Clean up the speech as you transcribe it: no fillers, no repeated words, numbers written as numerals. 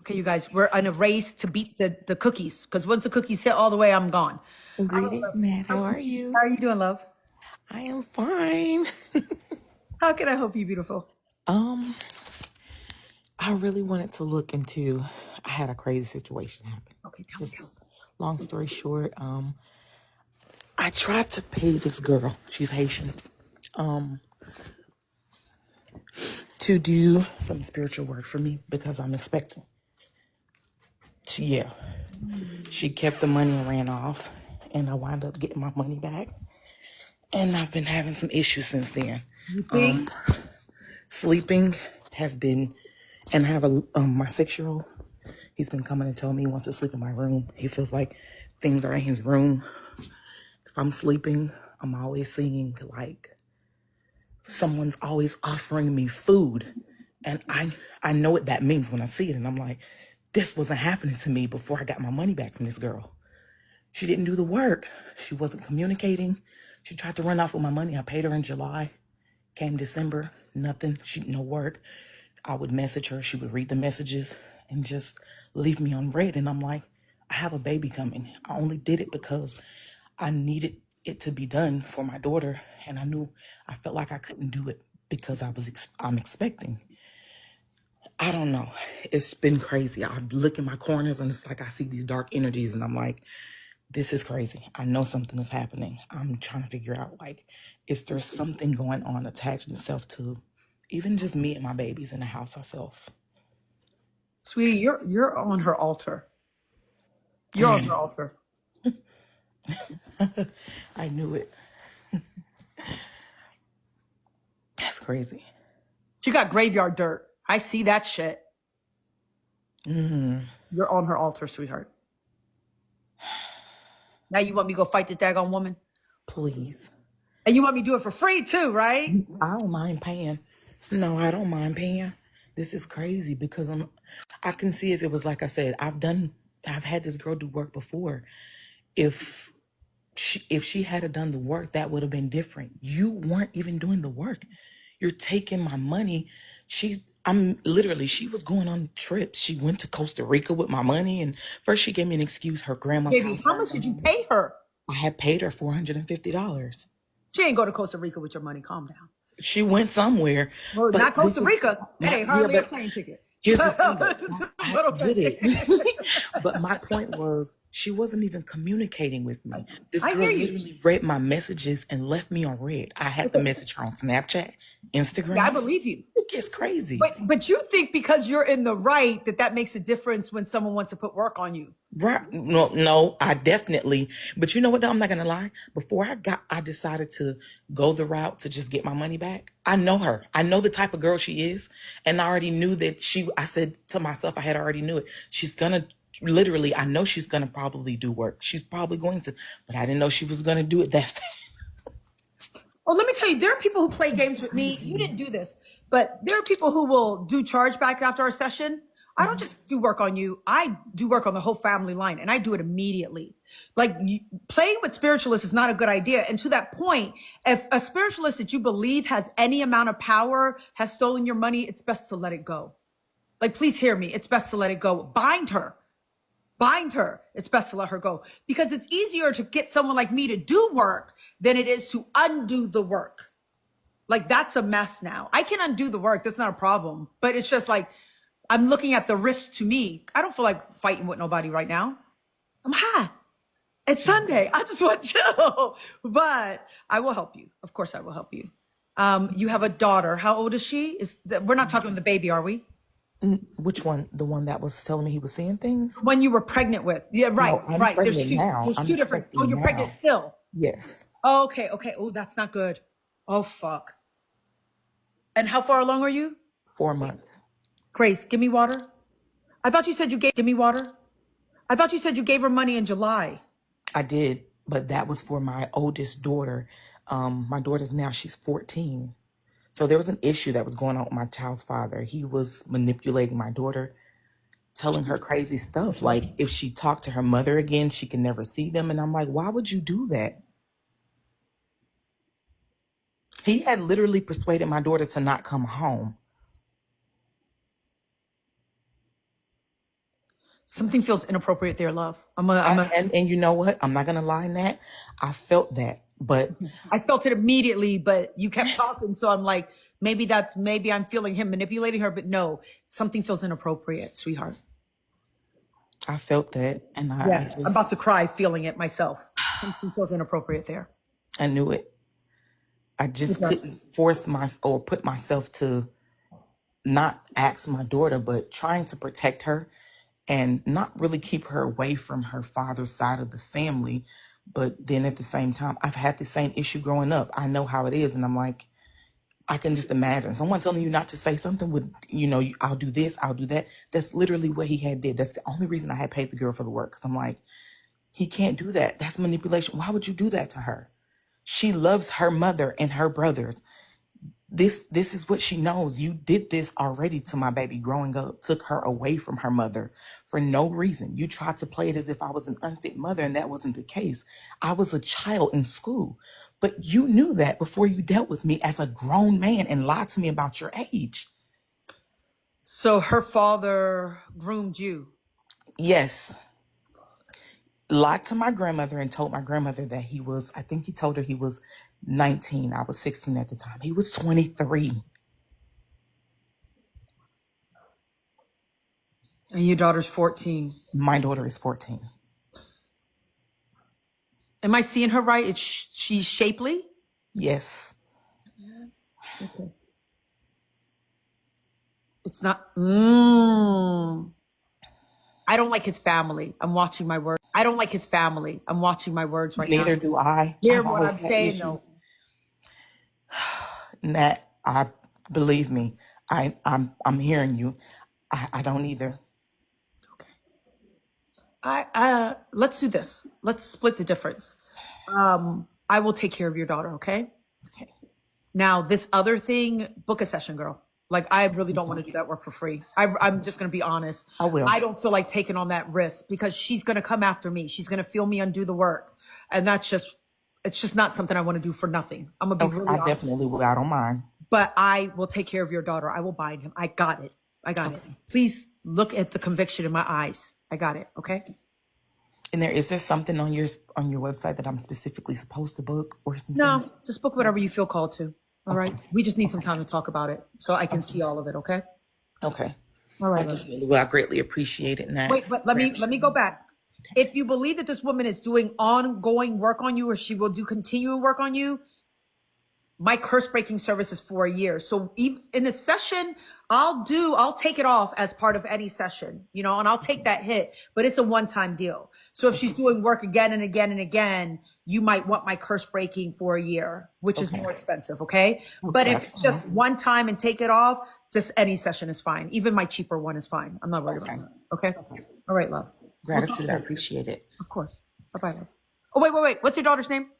Okay, you guys, we're in a race to beat the cookies because once the cookies hit all the way, I'm gone. Greetings, Matt. How are you? How are you doing, love? I am fine. How can I help you, beautiful? um, I really wanted to look into. I had a crazy situation happen. Okay, tell me. Just long story short, I tried to pay this girl. She's Haitian. To do some spiritual work for me because I'm expecting. She kept the money and ran off, and I wound up getting my money back. And I've been having some issues since then. You think? Sleeping has been, and I have my 6-year-old. He's been coming and telling me he wants to sleep in my room. He feels like things are in his room. If I'm sleeping, I'm always seeing like someone's always offering me food. And I know what that means when I see it. And I'm like, this wasn't happening to me before I got my money back from this girl. She didn't do the work. She wasn't communicating. She tried to run off with my money. I paid her in July. Came December, nothing. No work. I would message her. She would read the messages and just leave me on red. And I'm like, I have a baby coming. I only did it because I needed it to be done for my daughter. And I felt like I couldn't do it because I'm expecting. I don't know. It's been crazy. I look in my corners and it's like I see these dark energies and I'm like, this is crazy. I know something is happening. I'm trying to figure out, like, is there something going on attaching itself to even just me and my babies in the house ourselves? Sweetie, you're on her altar. You're on her altar. I knew it. That's crazy. She got graveyard dirt. I see that shit. You're on her altar, sweetheart. Now you want me to go fight this daggone woman? Please. And you want me to do it for free too, right? I don't mind paying. No, I don't mind paying. This is crazy because I can see if it was like I said, I've had this girl do work before. If she had done the work, that would have been different. You weren't even doing the work. You're taking my money. She was going on trips. She went to Costa Rica with my money, and first she gave me an excuse. Her grandma's Baby, house. how much did you pay her? I had paid her $450. She ain't go to Costa Rica with your money. Calm down. She went somewhere. Well, But not Costa Rica. That ain't hardly a plane ticket. Here's the thing, though. I okay. get it. But my point was, she wasn't even communicating with me. This I girl hear you. literally read my messages and left me on red. I had to message her on Snapchat, Instagram. Yeah, I believe you. It gets crazy. But you think because you're in the right that makes a difference when someone wants to put work on you. Right. No, I definitely. But you know what, though? I'm not going to lie. Before I decided to go the route to just get my money back. I know her. I know the type of girl she is. And I already knew that I said to myself, I had already knew it. She's going to literally, I know she's going to probably do work. She's probably going to, but I didn't know she was going to do it that fast. Well, let me tell you, there are people who play games with me. You didn't do this, but there are people who will do chargeback after our session. I don't just do work on you. I do work on the whole family line, and I do it immediately. Like playing with spiritualists is not a good idea. And to that point, if a spiritualist that you believe has any amount of power has stolen your money, it's best to let it go. Like, please hear me. It's best to let it go. Bind her. It's best to let her go because it's easier to get someone like me to do work than it is to undo the work. Like, that's a mess now. I can undo the work. That's not a problem. But it's just like, I'm looking at the risk to me. I don't feel like fighting with nobody right now. I'm high. It's Sunday. I just want to chill. But I will help you. Of course, I will help you. You have a daughter. How old is she? We're not talking the baby, are we? Which one? The one that was telling me he was seeing things? When you were pregnant with. Yeah, right, No, I'm right. pregnant now. There's I'm two different. Oh, you're now. pregnant still? Yes. Okay. Oh, that's not good. Oh, fuck. And how far along are you? 4 months. Grace, give me water. I thought you said give me water. I thought you said you gave her money in July. I did, but that was for my oldest daughter. My daughter's now, she's 14. So there was an issue that was going on with my child's father. He was manipulating my daughter, telling her crazy stuff. Like if she talked to her mother again, she can never see them. And I'm like, why would you do that? He had literally persuaded my daughter to not come home. Something feels inappropriate there, love. And you know what? I'm not gonna lie in that. I felt that, but I felt it immediately, but you kept talking. So I'm like, maybe I'm feeling him manipulating her, but no, something feels inappropriate, sweetheart. I felt that, and I'm about to cry feeling it myself. Something feels inappropriate there. I knew it. I just couldn't force or put myself to not ask my daughter, but trying to protect her and not really keep her away from her father's side of the family. But then at the same time, I've had the same issue growing up. I know how it is. And I'm like, I can just imagine someone telling you not to say something with, I'll do this, I'll do that. That's literally what he had did. That's the only reason I had paid the girl for the work. I'm like, he can't do that. That's manipulation. Why would you do that to her? She loves her mother and her brothers. This is what she knows. You did this already to my baby growing up, took her away from her mother for no reason. You tried to play it as if I was an unfit mother, and that wasn't the case. I was a child in school, but you knew that before you dealt with me as a grown man and lied to me about your age. So her father groomed you? Yes. Lied to my grandmother and told my grandmother that I think he told her he was 19. I was 16 at the time. He was 23. And your daughter's 14. My daughter is 14. Am I seeing her right? She's shapely? Yes. Okay. It's not. I don't like his family. I'm watching my words. I don't like his family. I'm watching my words right now. Neither do I. Hear what I'm saying, though. Nat, believe me, I'm hearing you. I don't either. Okay. Let's do this. Let's split the difference. I will take care of your daughter. Okay. Okay. Now this other thing, book a session, girl. Like, I really don't want to do that work for free. I'm just going to be honest. I will. I don't feel like taking on that risk because she's going to come after me. She's going to feel me undo the work. And it's just not something I want to do for nothing. I'm going to be really honest. I definitely will. I don't mind. But I will take care of your daughter. I will bind him. I got it. It. Please look at the conviction in my eyes. I got it. Okay. And is there something on your website that I'm specifically supposed to book or something? No, just book whatever you feel called to. All right. We just need some time to talk about it so I can see all of it. Okay. Okay. All right. I greatly appreciate it. Nat. Wait, but let me go back. If you believe that this woman is doing ongoing work on you, or she will do continuing work on you, my curse breaking service is for a year. So even in a session, I'll take it off as part of any session, and I'll take that hit, but it's a one-time deal. So if she's doing work again and again and again, you might want my curse breaking for a year, which is more expensive. Okay. But if it's just one time and take it off, just any session is fine. Even my cheaper one is fine. I'm not worried about that. Okay. All right, love. Gratitude. I appreciate it. Of course. Bye-bye, love. Oh, wait. What's your daughter's name?